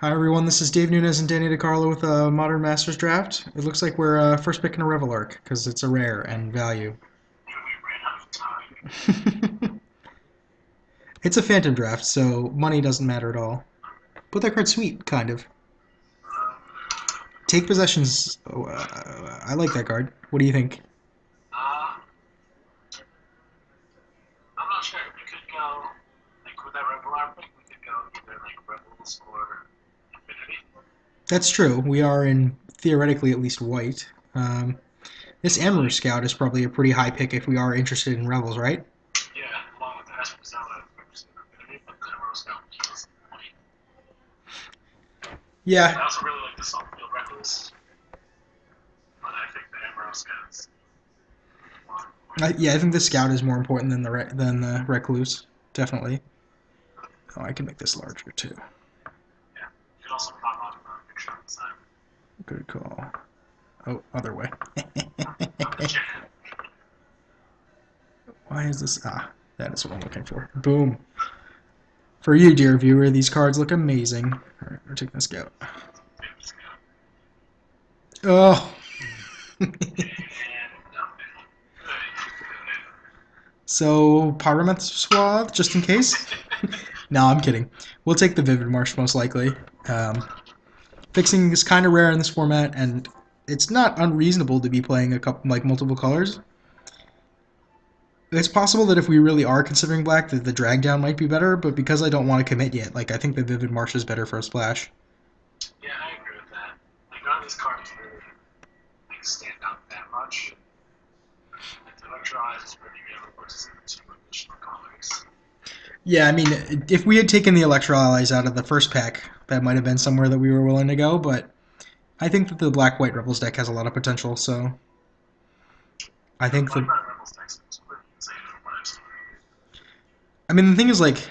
Hi everyone, this is Dave Nunes and Danny DiCarlo with a Modern Masters Draft. It looks like we're first picking a Revel Arc because it's a rare and value. It's a Phantom Draft, so money doesn't matter at all. But that card's sweet, kind of. Take Possessions, I like that card. What do you think? Uh, I'm not sure. We could go, like, with that Rebel outfit, we could go either, like, Rebels or Infinity. That's true. We are in theoretically at least white. This So, Emerald like, Scout is probably a pretty high pick if we are interested in Rebels, right? yeah, along with the Esposella, Infinity, but the Emerald Scout kills white. Yeah, I also really like the Saltfield Recluse, but I think the Emerald Scout's more important than yeah. I the think the Recluse. Scout is more important than the Recluse, definitely. Oh, I can make this larger too. Yeah. You could also pop on the picture on the side. Good call. Oh, other way. Not the chick. Why is this? Ah, that is what I'm looking for. Boom. For you, dear viewer, these cards look amazing. Alright, we're taking this Scout. Baby Scout. Oh. And nothing. Good. So, Pyromanth Swath, just in case? No, I'm kidding. We'll take the Vivid Marsh most likely. Um, Fixing is kind of rare in this format, and it's not unreasonable to be playing a couple, like multiple colors. It's possible that if we really are considering black, that the drag down might be better, but because I don't want to commit yet, like I think the Vivid Marsh is better for a splash. Yeah, I agree with that. Like, none of these cards really like stand out that much. Like, the Electrolyze is pretty good, of course, it's two additional colors. Yeah, I mean, if we had taken the Electrolyze out of the first pack, that might have been somewhere that we were willing to go, but I think that the Black White Rebels deck has a lot of potential, so I Yeah, the think Black the. Red Rebels deck is pretty insane from what I've seen. I mean, the thing is, like,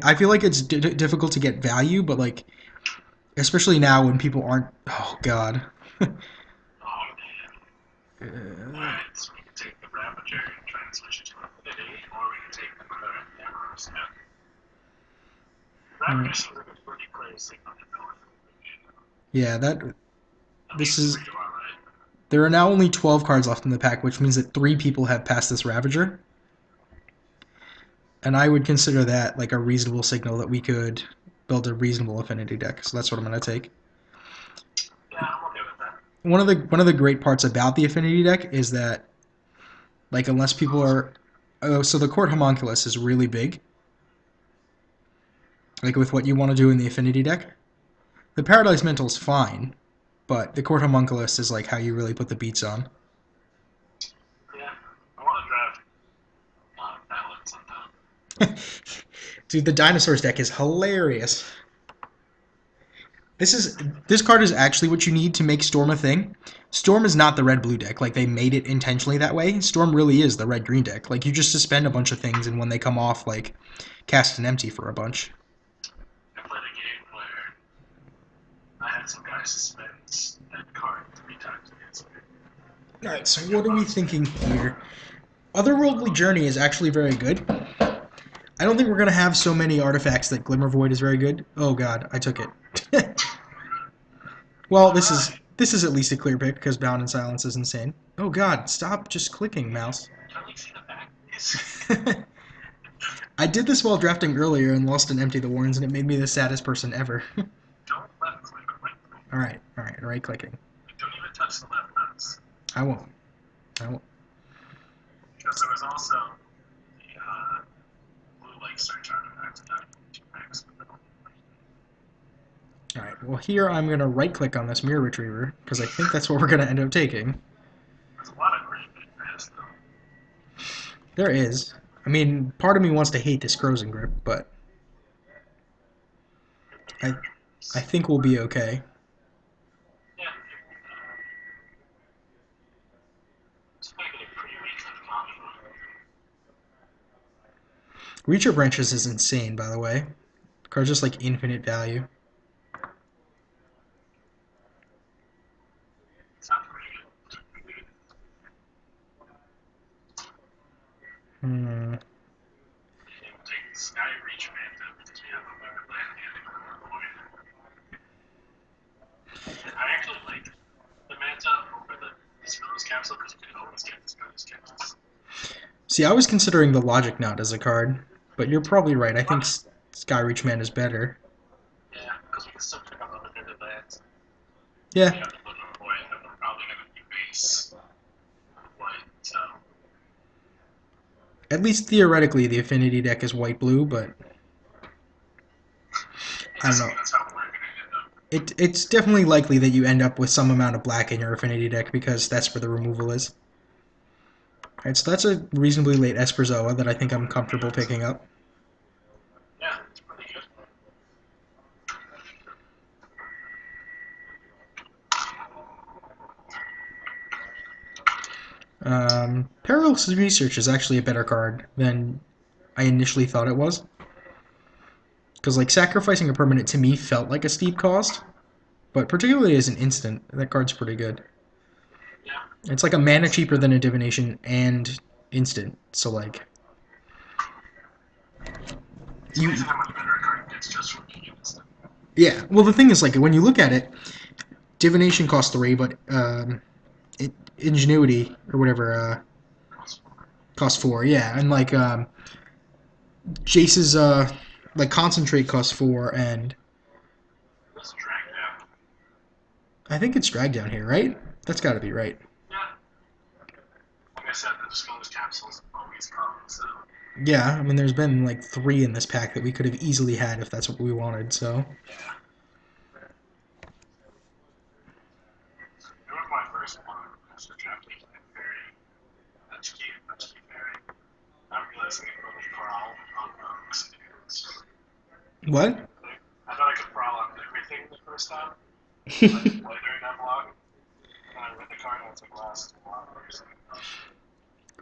I feel like it's difficult to get value, but, like, especially now when people aren't. Oh, God. Oh, man. Alright, so we can take the Ravager and try and switch it to Infinity, or we can take another Emperor Scout. Ravager seems like a pretty clear signal to go with Infinity. Yeah, At this least if is. we do alright. There are now only 12 cards left in the pack, which means that 3 people have passed this Ravager. And I would consider that like a reasonable signal that we could build a reasonable affinity deck. So that's what I'm going to take. Yeah, I'm okay with that. One of the great parts about the affinity deck is that like unless people are oh, so the court homunculus is really big, like with what you want to do in the affinity deck. The paradise mantle is fine, but the court homunculus is like how you really put the beats on. Yeah, I want to draft Balance sometime. Dude, the dinosaurs deck is hilarious. This card is actually what you need to make Storm a thing. Storm is not the red blue deck. Like they made it intentionally that way. Storm really is the red green deck. Like you just suspend a bunch of things, and when they come off, like cast an empty for a bunch. I played a game where I had some guy suspend that card 3 times against me. All right, so Like what their are we monster. thinking here? Otherworldly Journey is actually very good. I don't think we're gonna have so many artifacts that Glimmer Void is very good. Oh God, I took it. Well, this is Alright. this is at least a clear pick because Bound in Silence is insane. Oh God, stop just clicking, mouse. Can we see the back, please? I did this while drafting earlier and lost an Empty the Warrens, and it made me the saddest person ever. Don't left click, right click. All right, right clicking. Like, don't even touch the left mouse. I won't. I won't. Because there was also the blue like search artifact that 2 packs. All right. Well, here I'm gonna right click on this Mirror Retriever because I think that's what we're gonna end up taking. There's a lot of green in this though. There is. I mean, part of me wants to hate this Frozen Grip, but Get the I mirror I dreams. think we'll be okay. Yeah. It's making it pretty weak for the common. Reacher Branches is insane, by the way. Card's just like infinite value. It's not pretty good. Hmm. And we'll take the Sky Reach Phantom because we have a weapon land and a Void. Let's get this, go, let's get this. See, I was considering the Logic Knot as a card, but you're probably right. I think Skyreach Man is better. Yeah, because we can still pick up other vivid lands. We Yeah, have to look at Void, and we're probably going to be base Void, so. at least theoretically, the Affinity deck is white-blue, but It I don't doesn't know. mean that's how we're going to end up. It's definitely likely that you end up with some amount of black in your Affinity deck because that's where the removal is. Alright, so that's a reasonably late Esperzoa that I think I'm comfortable picking up. Yeah, it's pretty good. Perilous Research is actually a better card than I initially thought it was. Because, like, sacrificing a permanent to me felt like a steep cost, but particularly as an instant, that card's pretty good. Yeah. It's like a mana cheaper than a Divination and instant, so, like, It's you. amazing how much better a card gets just from being instant. Yeah, well, the thing is, like, when you look at it, Divination costs 3, but Ingenuity, or whatever, costs 4, yeah, and, like, Jace's, like, Concentrate costs 4, and Let's drag down. I think it's Drag down here, right? That's gotta be right. Yeah. Like I said, the Disclosed Capsules always come, so. Yeah, I mean, there's been like 3 in this pack that we could have easily had if that's what we wanted, so. Yeah. It was my first one. I was drafting Fairy. That's cute. That's cute Fairy. I'm realizing I can really prowl on experience. What? I thought I could prowl on everything the first time. I didn't play during that vlog. And I read the card and I was like, last one.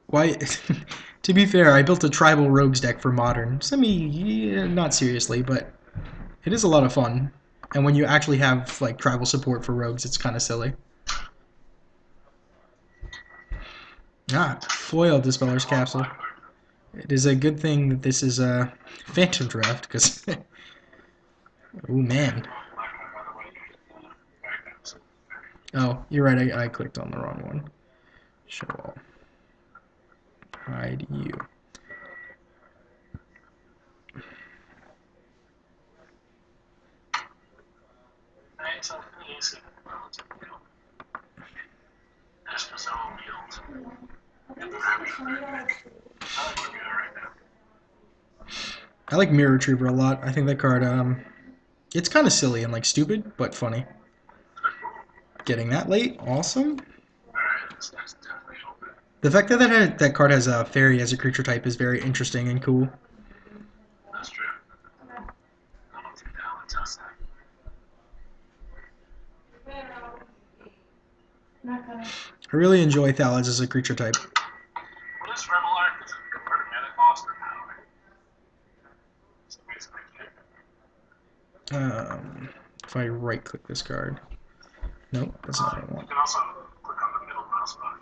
Why? To be fair, I built a tribal rogues deck for modern. Not seriously, but it is a lot of fun. And when you actually have like tribal support for rogues, it's kind of silly. Ah, foil Dispeller's Capsule. It is a good thing that this is a Phantom Draft, because. Oh man. Oh, you're right, I clicked on the wrong one. Show all. Hide you. I like Mirror Retriever a lot. I think that card, it's kind of silly and like stupid, but funny. Getting that late, awesome. The fact that that card has a fairy as a creature type is very interesting and cool. That's true. I don't think that one does that. I really enjoy Thalids as a creature type. What is Rebel Arc? Is it convert mana cost or power? So basically, If I right click this card. Nope, that's not what I you want. can also click on the middle mouse button.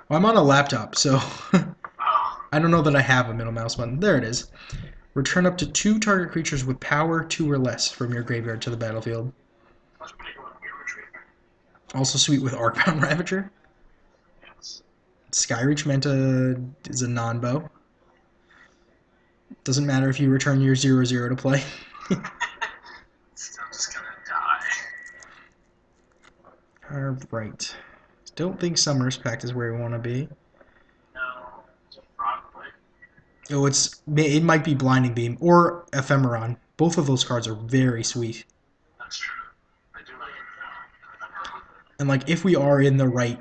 Well, I'm on a laptop, so Oh, I don't know that I have a middle mouse button. There it is. Return up to 2 target creatures with power 2 or less from your graveyard to the battlefield. that's pretty cool with Mirror Retriever. Also sweet with Arcbound Ravager. Yes. Skyreach Manta is a non-bow. Doesn't matter if you return your 0/0 to play. Still just gonna die. Alright. Don't think Summer's Pact is where we want to be. No. Probably. Oh, it might be Blinding Beam or Ephemeron. Both of those cards are very sweet. That's true. I do like it. And like if we are in the right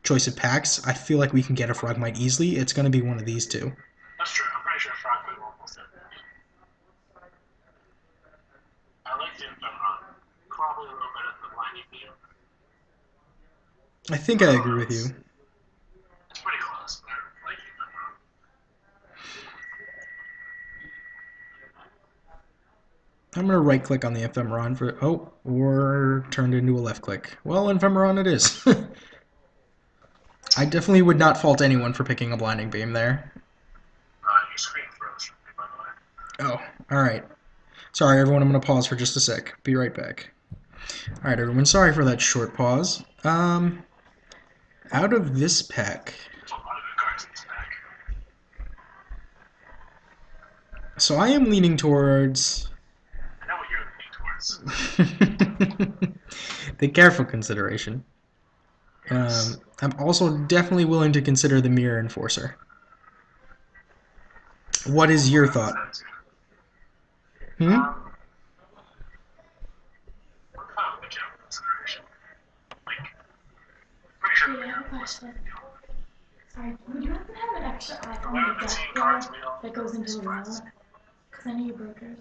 choice of packs, I feel like we can get a Frogmite easily. It's going to be one of these two. That's true. I'm pretty sure Frogman will almost everything. I like the Ephemeron. Probably a little bit of the Blinding Beam. I think I agree with you. It's pretty close, but I like the Ephemeron. I'm going to right click on the Ephemeron for, or turned into a left click. Well, Ephemeron it is. I definitely would not fault anyone for picking a Blinding Beam there. Your screen froze for me, by the way. Oh, alright. Sorry everyone, I'm going to pause for just a sec. Be right back. Alright everyone, sorry for that short pause. Out of this pack, There's a lot of good cards in this pack. so I am leaning towards I know what you're leaning towards. the careful consideration. Yes. I'm also definitely willing to consider the Mirror Enforcer. What is your What is thought? that too? Hmm? What about the careful consideration? Like, pretty sure Hey, I have a question. Sorry, would you happen to have an extra the iPhone way with we've been a seeing jack cards there wheel, that goes into the surprises wall? me. Because I know you brokers.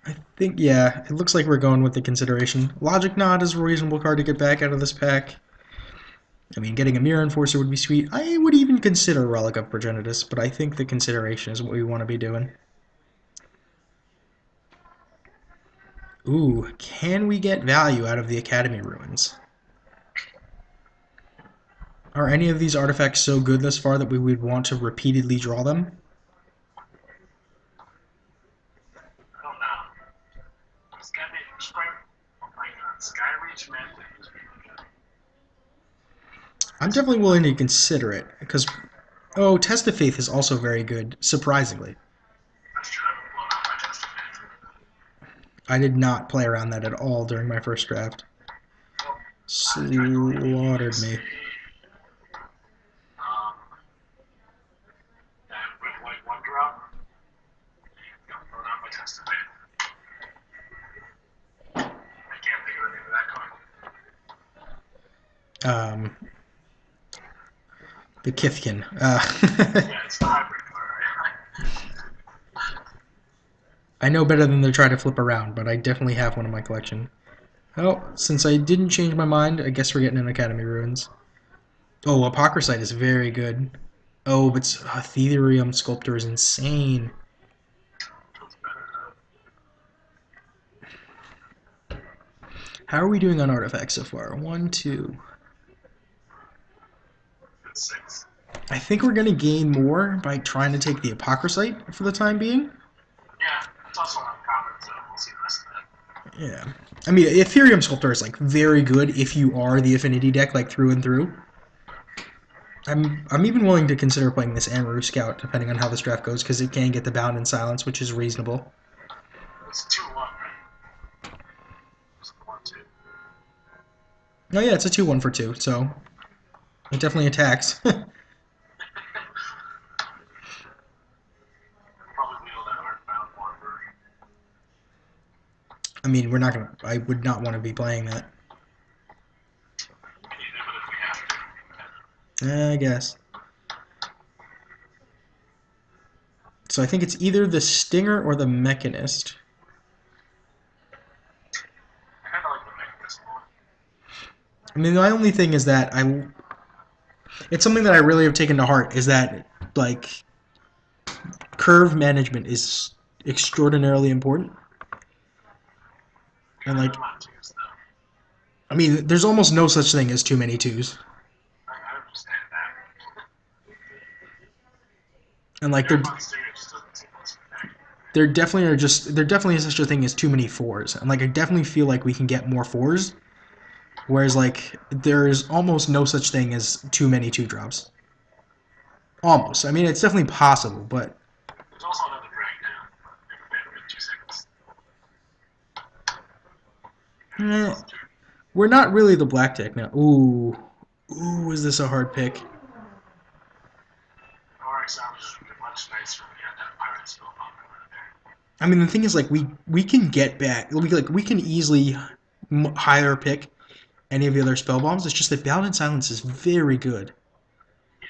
I think, yeah, it looks like we're going with the consideration. Logic Knot is a reasonable card to get back out of this pack. I mean, getting a Mirror Enforcer would be sweet. I would even consider Relic of Progenitus, but I think the consideration is what we want to be doing. Ooh, can we get value out of the Academy Ruins? Are any of these artifacts so good thus far that we would want to repeatedly draw them? I don't know. Sky Reach Mantle is really good. I'm definitely willing to consider it, because, oh, Test of Faith is also very good, surprisingly. That's true. I haven't blown out my test of I did not play around that at all during my first draft. Well, I tried to Slaughtered use me. um, that red white one drop. Got blown out my test of I can't think of the name of that card. Um, the Kithkin. Yeah, it's the hybrid card, right? I know better than to try to flip around, but I definitely have one in my collection. Oh, since I didn't change my mind, I guess we're getting an Academy Ruins. Oh, Apocryphite is very good. Oh, but Thetherium Sculptor is insane. Feels better though. How are we doing on artifacts so far? 1, 2. Good 6. I think we're going to gain more by trying to take the Apocryphite for the time being. Yeah, it's also uncommon, so we'll see the rest of that. Yeah. I mean, Ethereum Sculptor is like very good if you are the Affinity deck, like through and through. I'm even willing to consider playing this Amaru Scout, depending on how this draft goes, because it can get the Bound in Silence, which is reasonable. It's 2-1, right? It's 1-2. Oh yeah, it's a 2-1 for 2, so it definitely attacks. Probably wheel that Earthbound more version. I mean, we're not gonna. I would not want to be playing that. Me neither, but if we have to, I guess. So I think it's either the Stinger or the Mechanist. I kind of like the Mechanism one. I mean, my only thing is that it's something that I really have taken to heart is that like curve management is extraordinarily important. And like, Not twos, though. I mean, there's almost no such thing as too many twos. I understand that. And like, Their fun stinger just doesn't seem as spectacular. there definitely is such a thing as too many fours. And like, I definitely feel like we can get more fours. Whereas like, there's almost no such thing as too many two drops. Almost. I mean, it's definitely possible, but There's also another drag down. Never been within 2 seconds. eh, we're not really the black deck now. Ooh, is this a hard pick? Alright, Salvage would be much nicer when you had that pirate spell popping right there. I mean, the thing is, like, we can get back. We can easily higher pick any of the other spell bombs. It's just that Bound in Silence is very good. Yeah.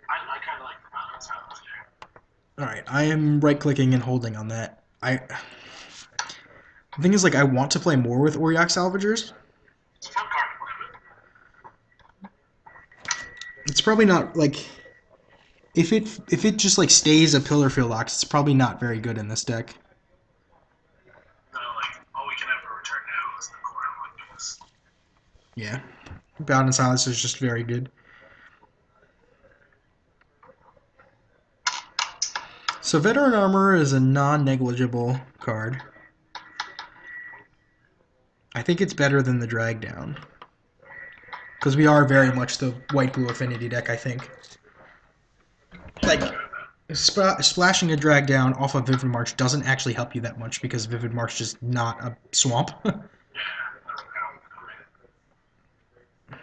I kind of like the balance out there. All right, I am right clicking and holding on that. The thing is, like, I want to play more with Auriok Salvagers. It's a fun card to play with. It's probably not like if it just like stays a Pillar Field Ox, it's probably not very good in this deck. No, like, all we can ever return now is the core Unluckiness. Yeah, Bound in Silence is just very good. So Veteran Armor is a non-negligible card. I think it's better than the drag down. Because we are very much the white-blue affinity deck, I think. Yeah, I Like, agree with that. splashing a drag down off of Vivid March doesn't actually help you that much because Vivid March is not a swamp. Yeah, it doesn't count. I mean,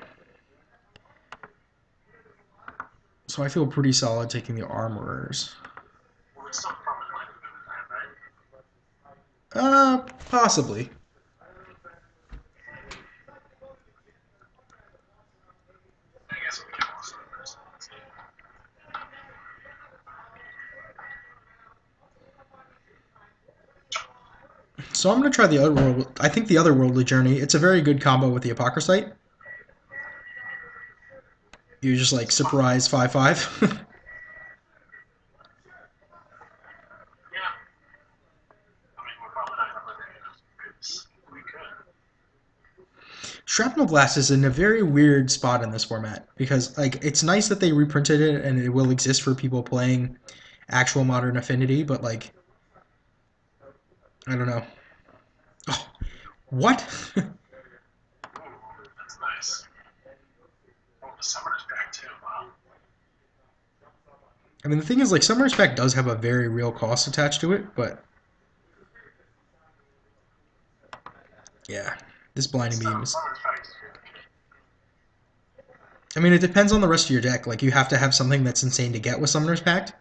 So I feel pretty solid taking the Armorers. well, it's still probably like a good time, right? Possibly. I guess we can also first. So I'm gonna try the other world. I think the other Worldly Journey. It's a very good combo with the Apocryphite. You just like surprise 5/5. Yeah. I mean, we're probably not going to look at it because we could. Shrapnel Blast is in a very weird spot in this format because like it's nice that they reprinted it and it will exist for people playing actual Modern Affinity, but like I don't know. Oh, what? Ooh, that's nice. Oh, the summoner's back too. Wow. I mean the thing is like Summoner's Pact does have a very real cost attached to it, but yeah, this Blinding Beam is. Summoner's back is good. I mean it depends on the rest of your deck. Like you have to have something that's insane to get with Summoner's Pact.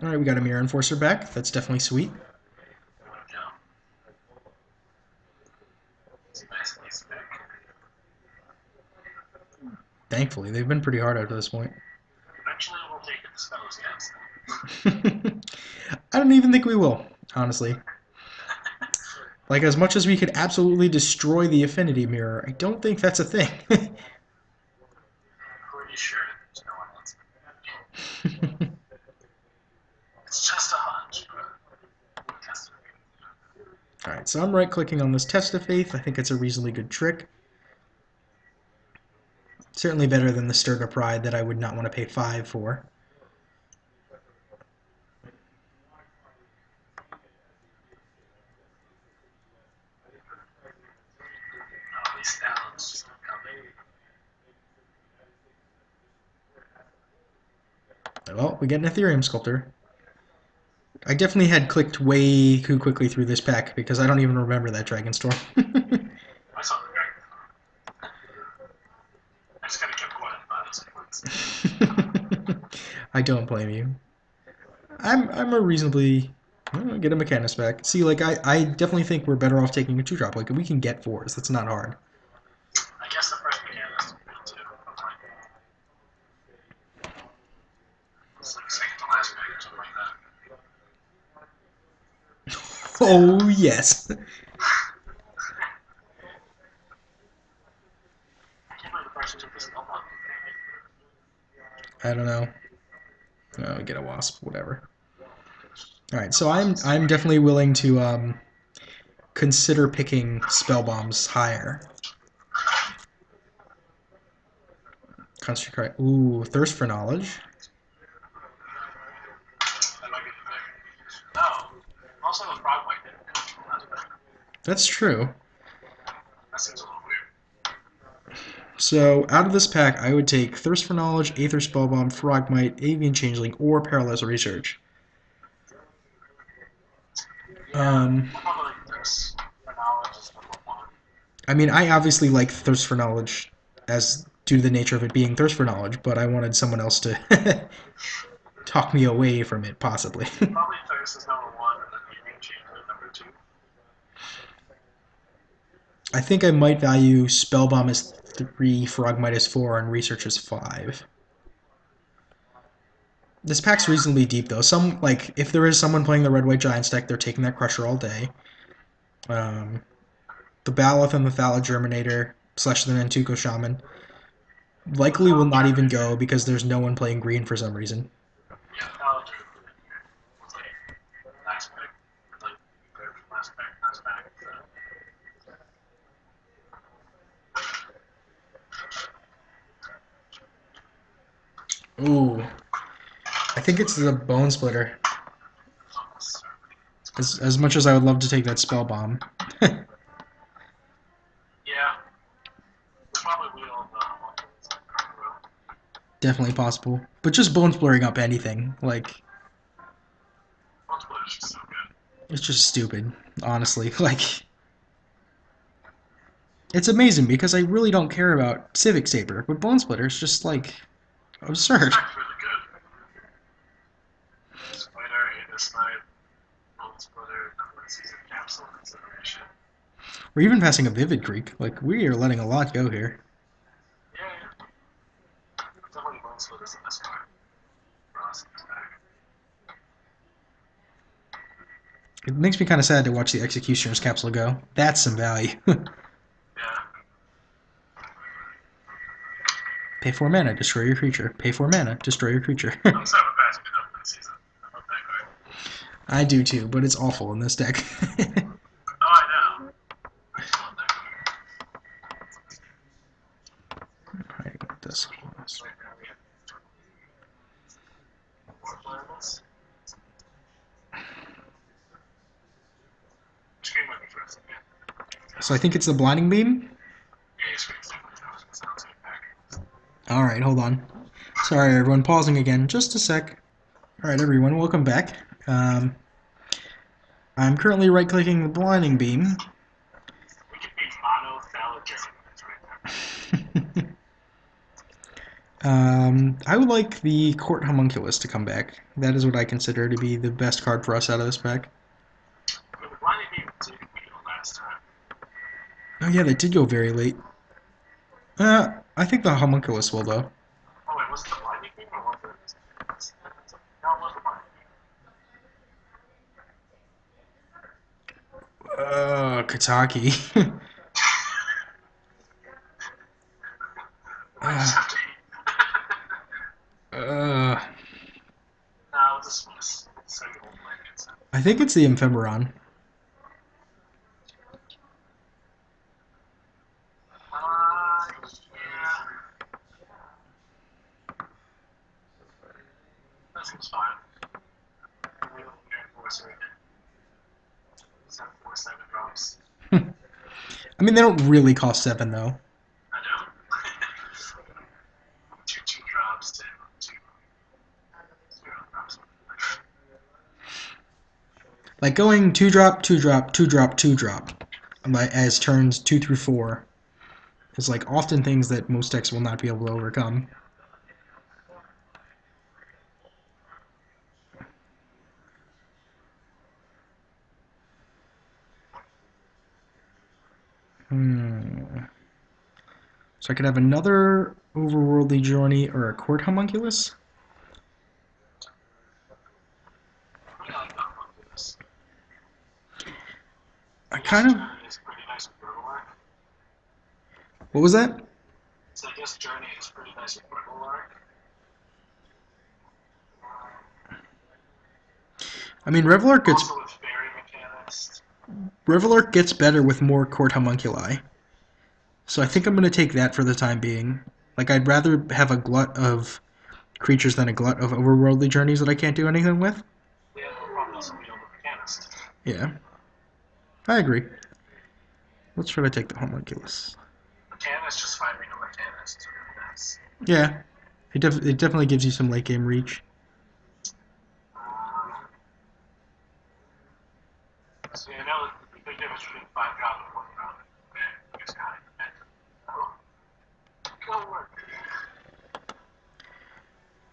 All right, we got a Mirror Enforcer back. That's definitely sweet. There we go. It's a nice piece back. Thankfully, they've been pretty hard up to this point. Eventually, we'll take it to spells against them. I don't even think we will, honestly. Like, as much as we could absolutely destroy the Affinity Mirror, I don't think that's a thing. Pretty sure there's no one else. It's just a hunch, but we'll test it. Alright, so I'm right-clicking on this Test of Faith. I think it's a reasonably good trick. Certainly better than the Stir to Pride that I would not want to pay 5 for. At least that one's just coming. Well, we get an Ethereum Sculptor. I definitely had clicked way too quickly through this pack because I don't even remember that Dragon Storm. I saw the dragon. I just gotta keep quiet about those points. I don't blame you. I'm a reasonably get a Mechanist back. See, like I definitely think we're better off taking a 2-drop. Like we can get 4s. That's not hard. I guess the first mechanics would be too. But like, it's like second to last pick or something like that. Oh yes. I can't believe the person took this spell on. I don't know. Oh, get a wasp, whatever. All right, so I'm definitely willing to consider picking spell bombs higher. Construct card. Ooh, thirst for knowledge. That might be the pick. No. Also, the frog might didn't come from last pick. That's true. That seems a little weird. So out of this pack, I would take thirst for knowledge, Aether Spellbomb, Frogmite, Avian Changeling, or Paralyzed Research. Probably this for knowledge is number one. I mean, I obviously like Thirst for Knowledge as due to the nature of it being Thirst for Knowledge, but I wanted someone else to talk me away from it, possibly. Probably thirst is number one, and then maybe change it number two. I think I might value Spellbomb as 3, Frogmite as 4, and Research as 5. This pack's reasonably deep, though. Some like if there is someone playing the Red-White Giants deck, they're taking that Crusher all day. The Baloth and the Thala Germinator / the Nantuko Shaman likely will not even go because there's no one playing green for some reason. Yeah, knowledge was like last pick, like third from last pick, last back. Ooh, I think it's the Bone Splitter. Almost certainly. As much as I would love to take that Spell Bomb. Yeah. Probably wheel the homunculus. Definitely possible. But just Bone Splitting up anything, like, Multiplayer is just so good. it's just stupid, honestly. Like, it's amazing because I really don't care about Civic Saber, but Bone Splitter is just, like, absurd. It's really good. Spider, Aether Snipe, Bone Splitter, number season capsule consideration. We're even passing a Vivid Creek. Like, we are letting a lot go here. Yeah, yeah. Definitely Bone Splitter's the best part for us in this pack. It makes me kind of sad to watch the Executioner's Capsule go. That's some value. Yeah. Pay 4 mana, destroy your creature. Pay 4 mana, destroy your creature. I'm sorry for passing it up this season. I love that card. I do too, but it's awful in this deck. Oh, I know. I just love that card. Alright, what this was. Right now we have four players. Screen might be first again. So I think it's the Blinding Beam? Yeah, screen's definitely tough. It sounds like pack. Alright, hold on. Sorry everyone, pausing again, just a sec. Alright everyone, welcome back. I'm currently right-clicking the Blinding Beam. We could be monophalangism right now. I would like the Court Homunculus to come back. That is what I consider to be the best card for us out of this pack. I mean, the blinding beam did wheel last time. Oh yeah, they did go very late. I think the Homunculus will though. Oh wait, was it the blinding beam or was it? No, it was the blinding beam. Kataki. I just have to hate. uh, No, this was so you won't like it. I think it's the Ephemeron. Yeah. That seems fine. We don't enforce it. It's not 4/7 drops. I mean, they don't really cost 7 though. I know. two drops and two 0 drops. Like going 2 drop, 2 drop, 2 drop, 2 drop, as turns 2 through 4 is like often things that most decks will not be able to overcome. So I could have another Overworldly Journey or a Court Homunculus. I like that one for this. I kind of. Journey is pretty nice with Burglar. What was that? So I guess Journey is pretty nice with Burglar. I mean, Reveler gets Also with Fairy Mechanist. Reveler gets better with more Court Homunculi. So I think I'm going to take that for the time being. Like, I'd rather have a glut of creatures than a glut of Overworldly Journeys that I can't do anything with. Yeah, we'll probably also be able to Mechanist. Yeah, I agree. Let's try to take the Homunculus. Mechanist just fighting a Mechanist is really nice. Yeah, it definitely gives you some late game reach. So you know the big difference between 5 drop and 1 drop. Okay, you guys got it. Oh. Go work.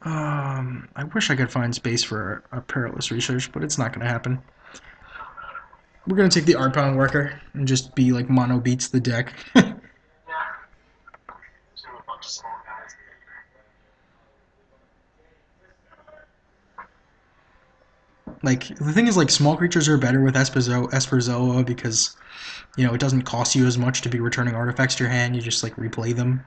I wish I could find space for a Perilous Research, but it's not going to happen. We're going to take the Artbound Worker and just be like mono beats the deck. Yeah. So a bunch of small guys. Like, the thing is, like, small creatures are better with Esperzoa because, you know, it doesn't cost you as much to be returning artifacts to your hand. You just, like, replay them.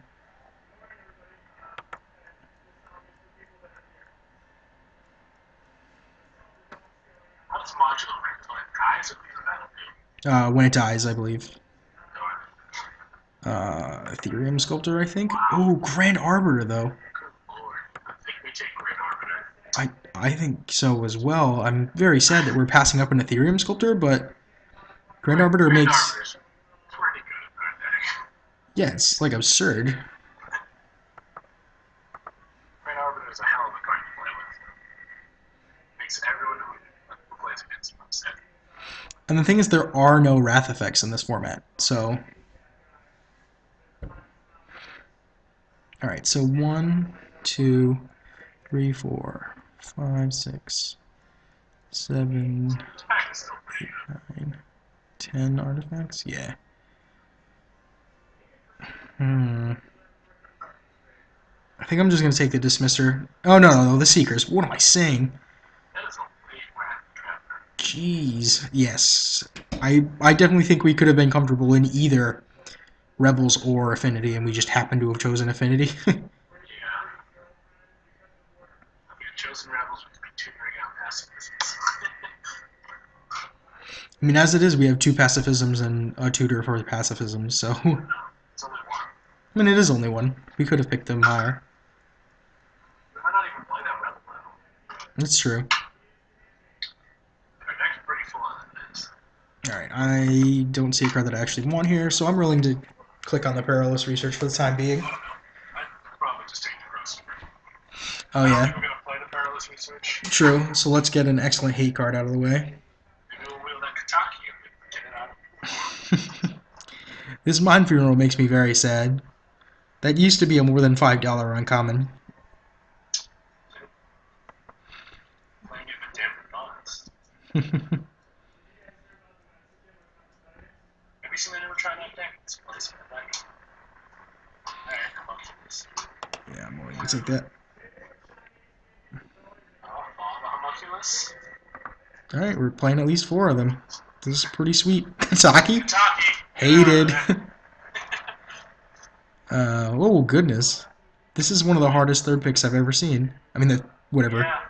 How does modular rank when it dies or leaves the battlefield? When it dies, I believe. Ethereum Sculptor, I think. Oh, Grand Arbiter, though. Good lord. I think we I think so as well. I'm very sad that we're passing up an Ethereum sculptor, but Grand Arbiter Grand makes Arbiter's pretty good at that deck. yeah, it's like absurd. Grand Arbiter is a hell of a card to play with. Makes everyone who plays against him upset. And the thing is, there are no wrath effects in this format. So, all right. So 1, 2, 3, 4, 5, 6, 7, Attack is still pretty good. 9, 10 artifacts. Yeah. Hmm. I think I'm just gonna take the dismisser. Oh no, the seekers. What am I saying? That is a late rat trapper. Jeez. Yes. I definitely think we could have been comfortable in either Rebels or Affinity, and we just happened to have chosen Affinity. Yeah. If we had chosen Rebels, we could be tutoring out pacifisms. I mean, as it is, we have 2 pacifisms and a tutor for the pacifisms, so It's only one. I mean, it is only one. We could have picked them higher. We might not even play that Rebel battle. That's true. Our deck's pretty full on this. Alright, I don't see a card that I actually want here, so I'm willing to click on the Perilous Research for the time being. I'd probably just take the Gross. Oh I don't think yeah, we're going to play the Perilous Research. true. So let's get an excellent hate card out of the way. Maybe we'll wheel that Kataki and get it out of This Mind Funeral makes me very sad. That used to be a more than $5 uncommon. playing it with dampened bonds. Have you seen anyone try that deck? It's place in the deck. Alright, come on, this. Yeah, I'm willing to take that. Oh, the homunculus. Alright, we're playing at least 4 of them. This is pretty sweet. Saki? Kataki! Hated. Oh, goodness. This is one of the hardest third picks I've ever seen. I mean, whatever. Yeah.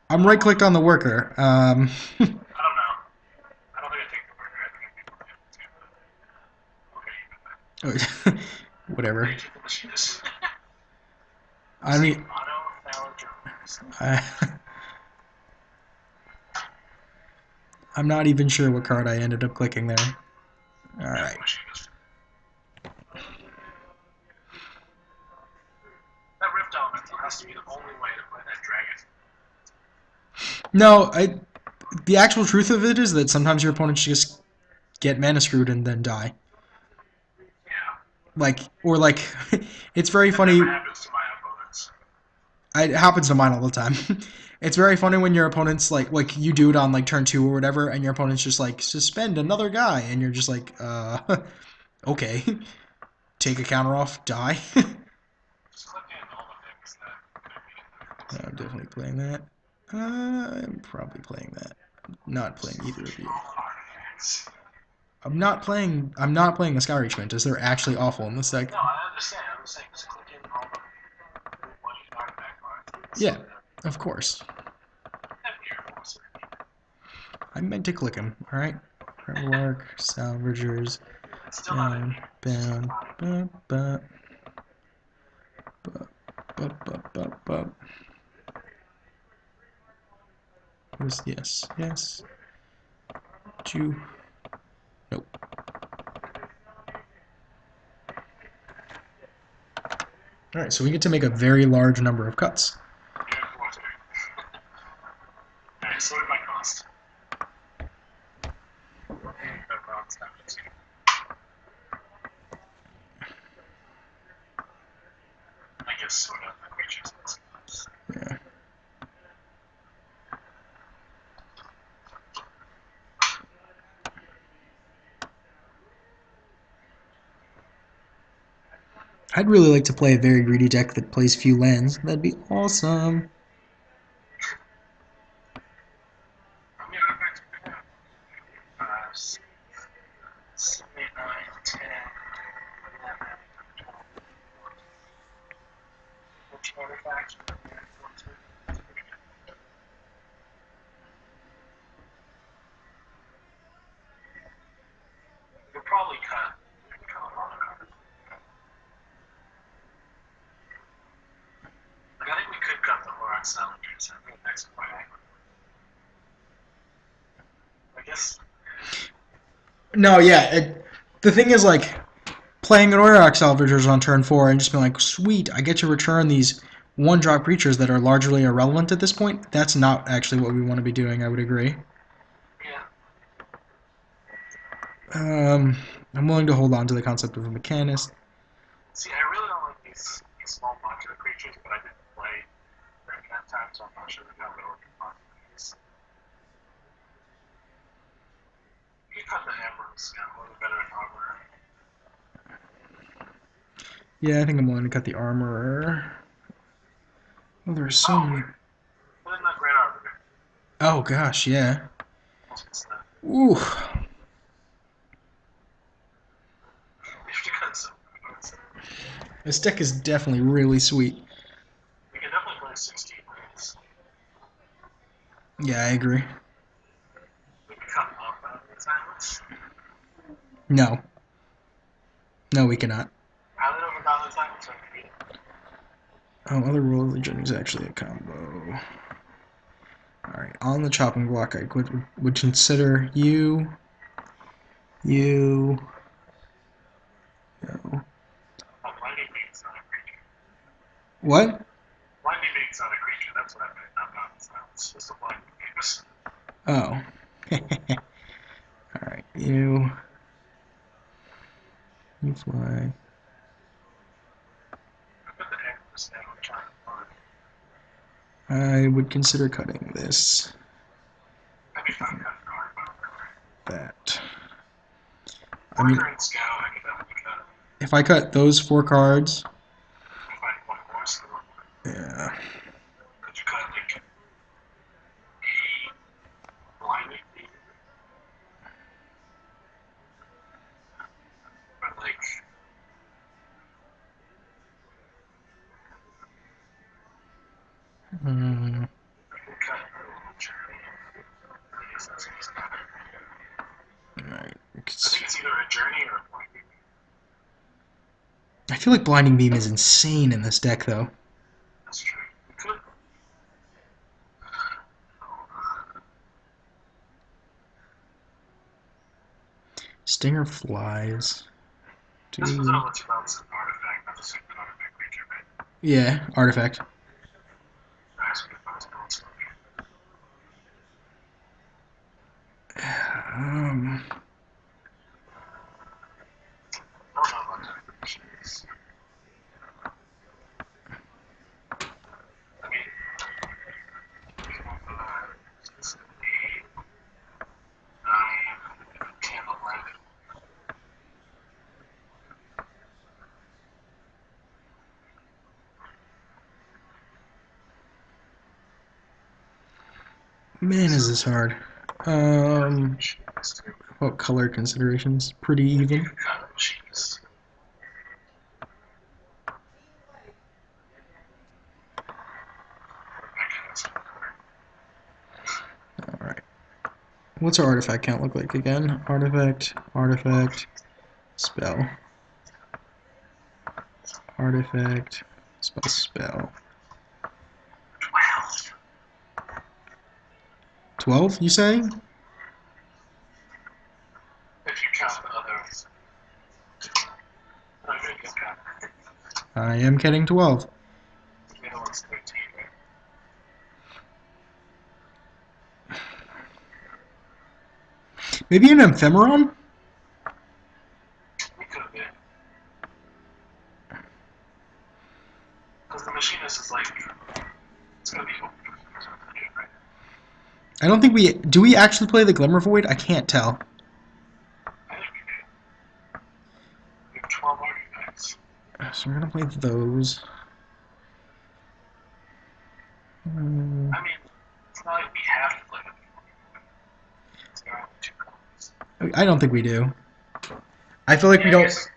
I'm right-clicked on the worker. I don't know. I don't think I take the worker. I think I'd be more able to. Okay, Whatever. you keep the machinist. I mean, I'm not even sure what card I ended up clicking there. Alright. That Rift Elemental has to be the only way to play that dragon. No, the actual truth of it is that sometimes your opponents just get mana screwed and then die. Yeah. It's very That funny. never happens to my opponents. It happens to mine all the time. It's very funny when your opponents like you do it on like turn 2 or whatever, and your opponent's just like suspend another guy, and you're just like, okay, take a counter off, die. Just click in all the things that could be in I'm definitely playing that. I'm probably playing that. I'm not playing either of you. artifacts. I'm not playing the Sky Reach Mantis. They're actually awful in this deck. No, I understand. I'm just saying, just click in all the money artifact cards. Yeah, of course. I meant to click them. All right. Work, salvagers, down, bound, bup. Yes. Chew. Nope. All right, so we get to make a very large number of cuts. Alright, so what did my cost? I guess sort of the creatures. Yeah. I'd really like to play a very greedy deck that plays few lands. That'd be awesome. How many artifacts do we have? 5, 6, 7, 8, 9, 10, 11, 12, 14 artifacts. We could probably cut a lot of cards. Like, I think we could cut the Horror No, yeah. The thing is, like, playing an Auroch Salvagers on turn 4 and just being like, sweet, I get to return these one-drop creatures that are largely irrelevant at this point. That's not actually what we want to be doing, I would agree. Yeah. Um, I'm willing to hold on to the concept of a Mechanist. See, I really don't like these small modular creatures, but I didn't play during that time, so I'm not sure how well it is. You cut the hammers, yeah, a little better in armor. Yeah, I think I'm willing to cut the Armorer. Oh, there's so many. Put in that great armor. Oh, gosh, yeah. What's that? Ooh. If you cut some cards, This deck is definitely really sweet. we can definitely play 16 ways. Yeah, I agree. We can cut off the silence. No. No, we cannot. Pilot over Goblin silence, or maybe. Oh, other World Legion is actually a combo. Alright, on the chopping block, I would consider you. You. No. Blinding Beat's not a creature. What? Blinding Beat's not a creature, that's what I meant, not Goblin silence. Just a blinding beat. Oh. Alright, you. You fly. I put the hammers down, I'm trying to find. I would consider cutting this. I'd be fine cutting card, but That. I mean, Worker and Scout, I could definitely cut. if I cut those 4 cards, I find one more, so yeah. could you cut like a blinding beat? But like, Hmm. I could cut a little journey. I guess that's what it's not. Alright. I think it's either a journey or a blinding beat. I feel like Blinding Beam is insane in this deck, though. That's true. We could. Stinger flies. This was Dude. all let you bounce an artifact, not the super artifact creature, right? Yeah, artifact. Nice, we could bounce. Um, I don't know about that creatures. I mean, 6, 8, 9, 10, 11. man, is this hard. What color considerations? Pretty You even. could cut machines. Alright. What's our artifact count look like again? Artifact, artifact, spell. Artifact, spell, spell. 12. 12, you say? If you count the others. I think it's count. I am getting 12. The middle one's 13, right? Maybe an Ephemeron? We could have been. Because the machinist is like, it's going to be open for something new, right? I don't think we... Do we actually play the Glimmer Void? I can't tell. I think we do. We have 12 artifacts. So we're gonna play those. I mean, it's not like we have to play them. It's only 2 copies. I don't think we do. I feel like Yeah, I guess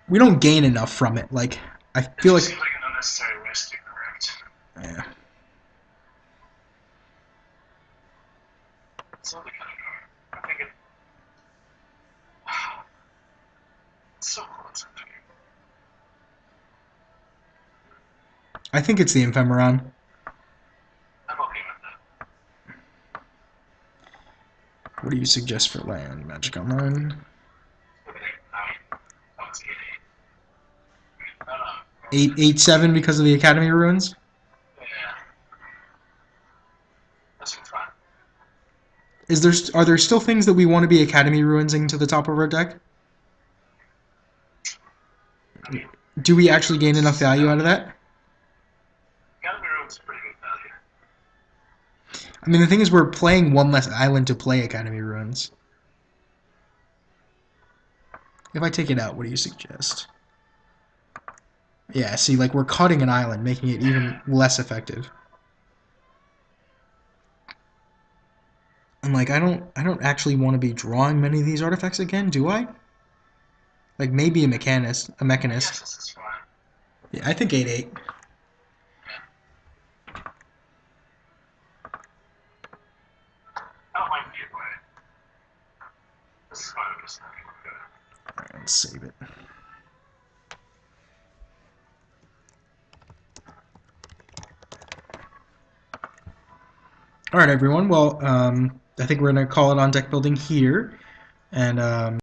we don't gain enough from it. Like, I it feel just like... seems like an unnecessary risk to correct. Yeah. It's only kind of hard. I think it's so close. I think it's the Ephemeron. I'm okay with that. What do you suggest for land? Magic Online? 8-7 because of the Academy ruins. Yeah. That's fine. Are there still things that we want to be Academy ruinsing to the top of our deck? I mean, Do we actually gain enough value out of that? Academy Ruins is pretty good value. I mean, the thing is, we're playing one less island to play Academy ruins. If I take it out, what do you suggest? Yeah, see, like, we're cutting an island, making it even less effective. And like, I don't actually want to be drawing many of these artifacts again, do I? Like maybe a mechanist. Yes, this is fine. Yeah, I think 8-8. I don't mind either way. This is fine. I'm just not going to All right, let's save it. All right, everyone. Well, I think we're gonna call it on deck building here, and